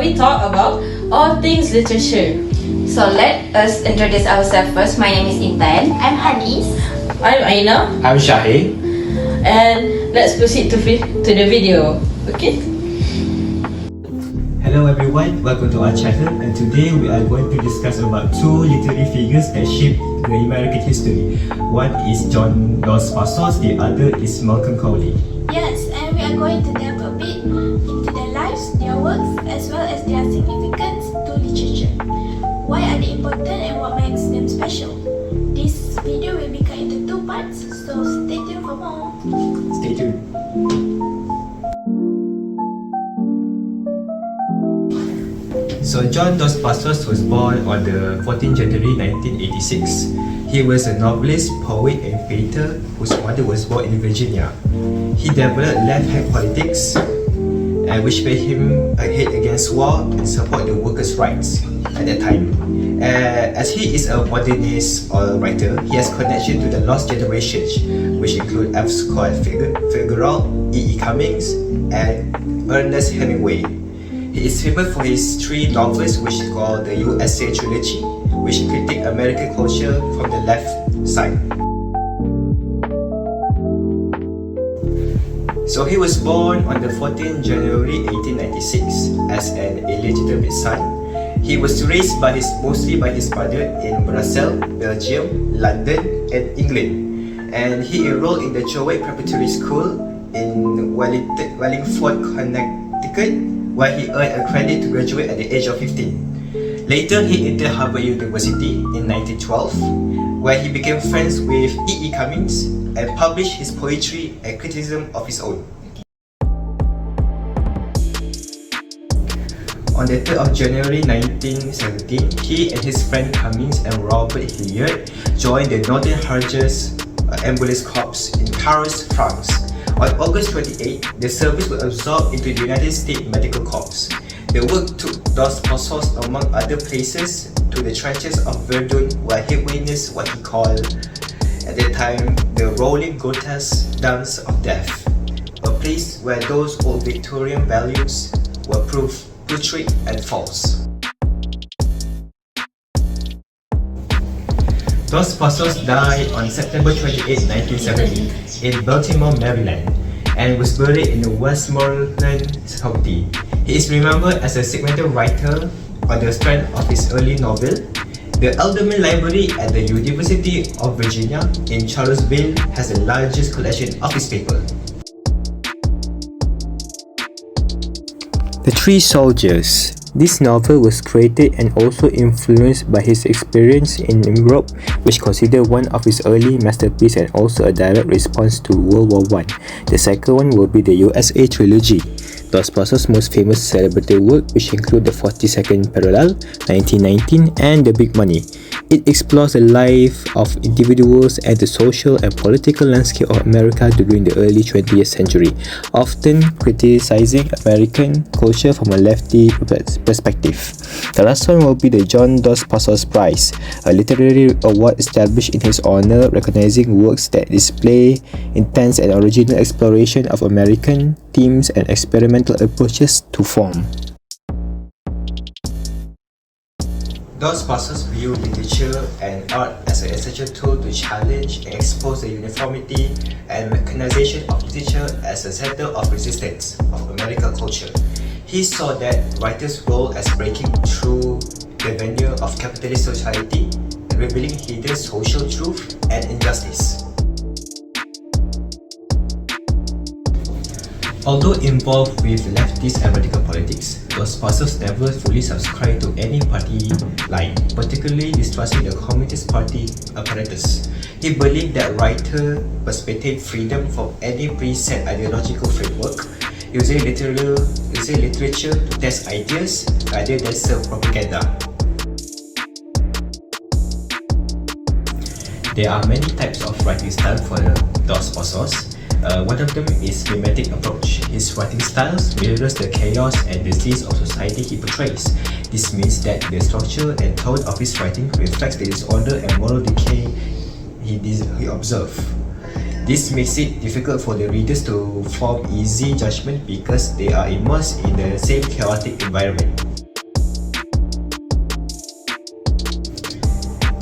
we talk about all things literature. So let us introduce ourselves first. My name is Intan. I'm Hanis. I'm Aina, I'm Shahid. and let's proceed to the video. Okay? Hello everyone, welcome to our channel, and today we are going to discuss about two literary figures that shaped the American history. One is John Dos Passos, the other is Malcolm Cowley. Yes, and we are going to delve a bit into their lives, their works, as well as their significance to literature. Why are they important and what makes them special? This video will be cut into two parts, so stay tuned for more. Stay tuned. So John Dos Passos was born on the 14th January 1986. He was a novelist, poet and painter whose mother was born in Virginia. He developed left-hand politics, which made him a hate against war and support the workers' rights at that time. As he is a modernist writer, he has connection to the lost generations, which include F. Scott Fitzgerald, E. Cummings, and Ernest Hemingway. He is famous for his three novels, which is called the USA Trilogy, which critique American culture from the left side. So he was born on the 14th January 1896 as an illegitimate son. He was raised mostly by his mother in Brussels, Belgium, London, and England. And he enrolled in the Jowett Preparatory School in Wallingford, Connecticut, where he earned a credit to graduate at the age of 15. Later, he entered Harvard University in 1912, where he became friends with E. Cummings and published his poetry and criticism of his own. On the 3rd of January 1917, he and his friend Cummings and Robert Hilliard joined the Northern Hussars Ambulance Corps in Paris, France. On August 28, the service was absorbed into the United States Medical Corps. The work took Dos Passos, among other places, to the trenches of Verdun, where he witnessed what he called, at the time, the rolling grotesque dance of death, a place where those old Victorian values were putrid and false. Dos Passos died on September 28, 1970 in Baltimore, Maryland, and was buried in the Westmoreland County. He is remembered as a segmental writer on the strength of his early novel. The Alderman Library at the University of Virginia in Charlottesville has the largest collection of his papers. The Three Soldiers. This novel was created and also influenced by his experience in Europe, which considered one of his early masterpieces and also a direct response to World War I. The second one will be the USA Trilogy. Dos Passos' most famous celebrated work, which include the 42nd Parallel, 1919, and The Big Money. It explores the life of individuals and the social and political landscape of America during the early 20th century, often criticizing American culture from a lefty perspective. The last one will be the John Dos Passos Prize, a literary award established in his honor, recognizing works that display intense and original exploration of American themes and experimental approaches to form. Dos Passos viewed literature and art as an essential tool to challenge and expose the uniformity and mechanization of literature as a center of resistance of American culture. He saw that writers' role as breaking through the veneer of capitalist society and revealing hidden social truth and injustice. Although involved with leftist and radical politics, Dos Passos never fully subscribed to any party line, particularly distrusting the Communist Party apparatus. He believed that writers must maintain freedom from any preset ideological framework, using literature to test ideas rather than serve propaganda. There are many types of writing style for Dos Passos. One of them is mimetic approach. His writing style mirrors the chaos and disease of society he portrays. This means that the structure and tone of his writing reflects the disorder and moral decay he observed. This makes it difficult for the readers to form easy judgment because they are immersed in the same chaotic environment.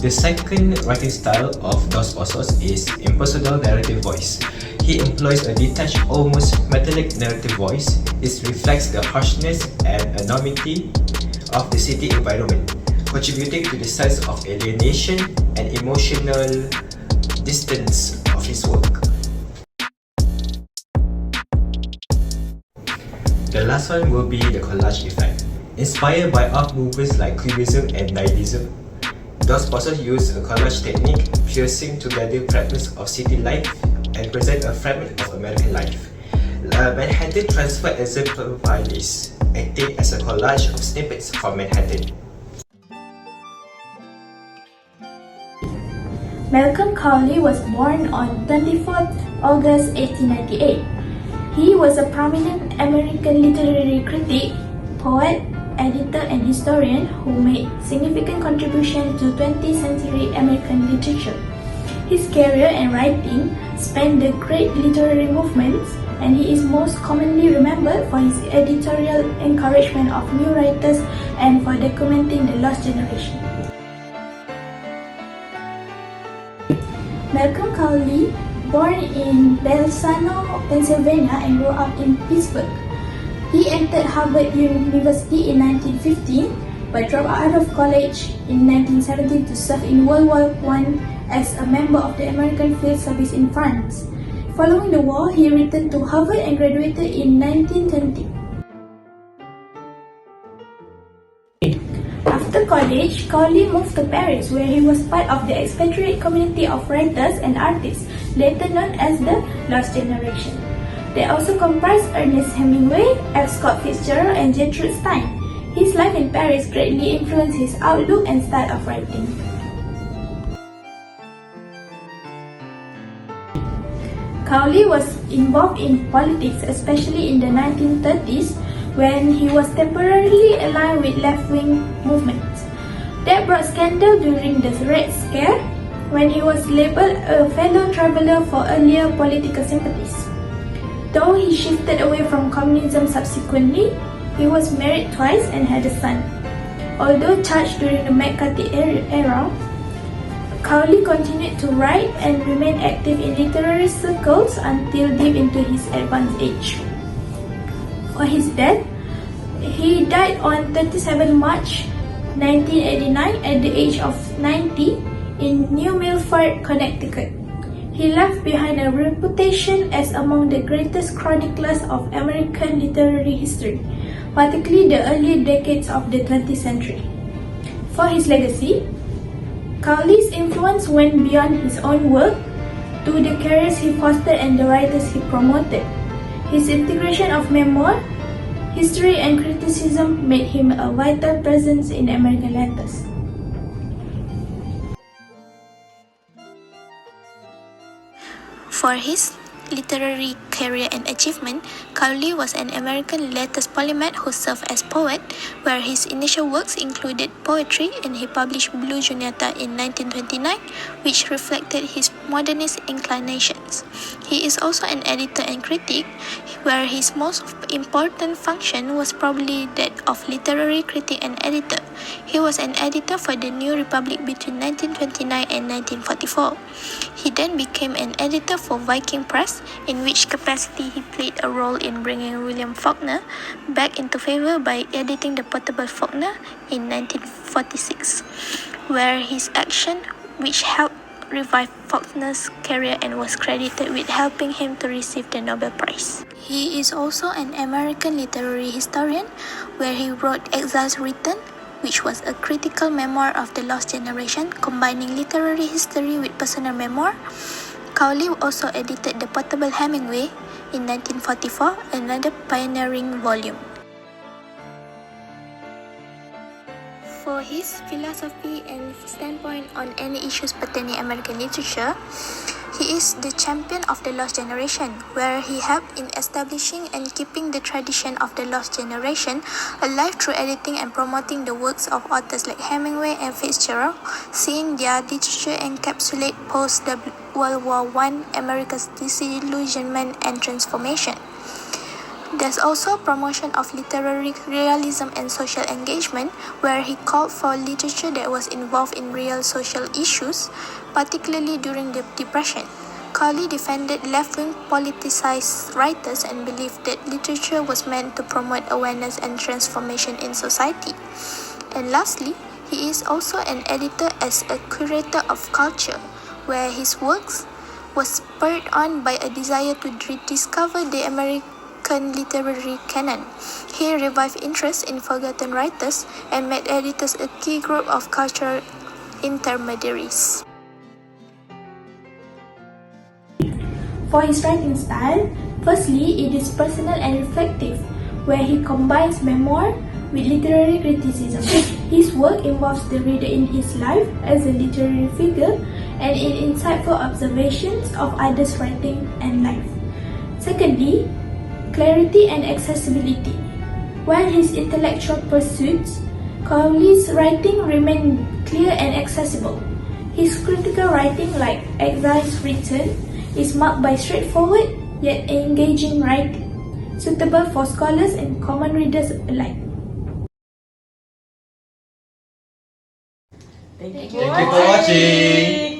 The second writing style of Dos Passos is impersonal narrative voice. He employs a detached, almost metallic narrative voice. It reflects the harshness and anonymity of the city environment, contributing to the sense of alienation and emotional distance of his work. The last one will be the collage effect. Inspired by art movements like Cubism and Nihilism, Dos Passos used a collage technique, piecing together fragments of city life and present a fragment of American life. Manhattan Transfer exemplifies this, acting as a collage of snippets from Manhattan. Malcom Cowley was born on 24th August 1898. He was a prominent American literary critic, poet, editor and historian who made significant contributions to 20th century American literature. His career in writing spanned the great literary movements, and he is most commonly remembered for his editorial encouragement of new writers and for documenting the lost generation. Malcom Cowley, born in Belsano, Pennsylvania and grew up in Pittsburgh. He entered Harvard University in 1915, but dropped out of college in 1917 to serve in World War I as a member of the American Field Service in France. Following the war, he returned to Harvard and graduated in 1920. After college, Cowley moved to Paris, where he was part of the expatriate community of writers and artists, later known as the Lost Generation. They also comprised Ernest Hemingway, F. Scott Fitzgerald, and Gertrude Stein. His life in Paris greatly influenced his outlook and style of writing. Cowley was involved in politics, especially in the 1930s, when he was temporarily aligned with left-wing movements. That brought scandal during the Red Scare, when he was labelled a fellow traveller for earlier political sympathies. Though he shifted away from communism subsequently, he was married twice and had a son. Although charged during the McCarthy era, Cowley continued to write and remain active in literary circles until deep into his advanced age. For his death, he died on 27 March 1989 at the age of 90 in New Milford, Connecticut. He left behind a reputation as among the greatest chroniclers of American literary history, particularly the early decades of the 20th century. For his legacy, Cowley's influence went beyond his own work to the careers he fostered and the writers he promoted. His integration of memoir, history and criticism made him a vital presence in American letters. For his literary career and achievement, Cowley was an American letters polymath who served as poet, where his initial works included poetry, and he published Blue Juniata in 1929, which reflected his modernist inclinations. He is also an editor and critic, where his most important function was probably that of literary critic and editor. He was an editor for the New Republic between 1929 and 1944. He then became an editor for Viking Press, in which capacity he played a role in bringing William Faulkner back into favor by editing the Portable Faulkner in 1946, where his action which helped revive Faulkner's career and was credited with helping him to receive the Nobel Prize. He is also an American literary historian, where he wrote Exile's Return, which was a critical memoir of the lost generation, combining literary history with personal memoir. Cowley also edited The Portable Hemingway in 1944, another pioneering volume. For his philosophy and standpoint on any issues pertaining American literature, he is the champion of the lost generation, where he helped in establishing and keeping the tradition of the lost generation alive through editing and promoting the works of authors like Hemingway and Fitzgerald, seeing their literature encapsulate post-World War I America's disillusionment and transformation. There's also promotion of literary realism and social engagement, where he called for literature that was involved in real social issues, particularly during the Depression. Cowley defended left-wing politicized writers and believed that literature was meant to promote awareness and transformation in society. And lastly, he is also an editor as a curator of culture, where his works was spurred on by a desire to rediscover the American literary canon. He revived interest in forgotten writers and made editors a key group of cultural intermediaries. For his writing style, firstly, it is personal and reflective, where he combines memoir with literary criticism. His work involves the reader in his life as a literary figure and in insightful observations of others' writing and life. Secondly, clarity and accessibility. While his intellectual pursuits, Cowley's writing remained clear and accessible. His critical writing, like Exile's Return, is marked by straightforward yet engaging writing, suitable for scholars and common readers alike. Thank you Thank you for watching.